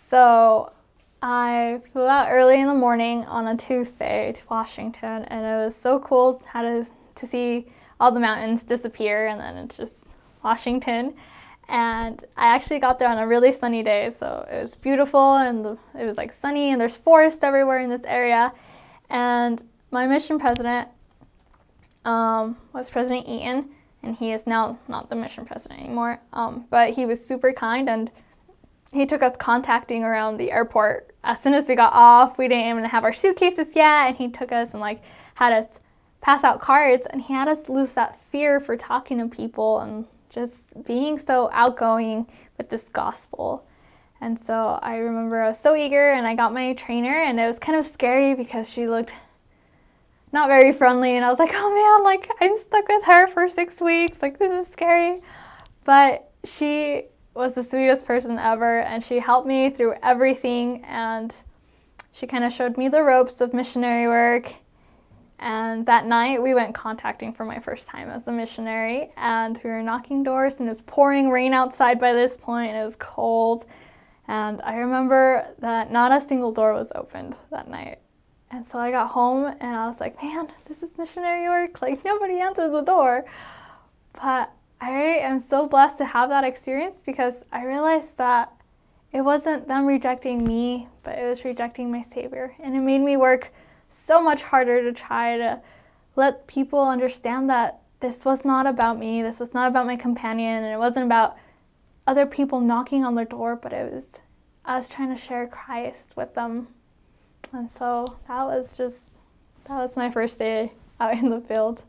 So I flew out early in the morning on a Tuesday to Washington, and it was so cool to see all the mountains disappear, and then it's just Washington. And I actually got there on a really sunny day, so it was beautiful, and it was like sunny, and there's forest everywhere in this area. And my mission president was President Eaton, and he is now not the mission president anymore, but he was super kind, and he took us contacting around the airport. As soon as we got off, we didn't even have our suitcases yet, and he took us and had us pass out cards, and he had us lose that fear for talking to people and just being so outgoing with this gospel. And so I remember I was so eager, and I got my trainer, and it was kind of scary because she looked not very friendly, and I was like, oh man, I'm stuck with her for 6 weeks, this is scary. But she was the sweetest person ever, and she helped me through everything, and she kind of showed me the ropes of missionary work. And that night we went contacting for my first time as a missionary, and we were knocking doors, and it was pouring rain outside by this point, and it was cold. And I remember that not a single door was opened that night. And so I got home, and I was like, man, this is missionary work. Nobody answered the door. But I am so blessed to have that experience, because I realized that it wasn't them rejecting me, but it was rejecting my Savior. And it made me work so much harder to try to let people understand that this was not about me, this was not about my companion, and it wasn't about other people knocking on their door, but it was us trying to share Christ with them. And so that was my first day out in the field.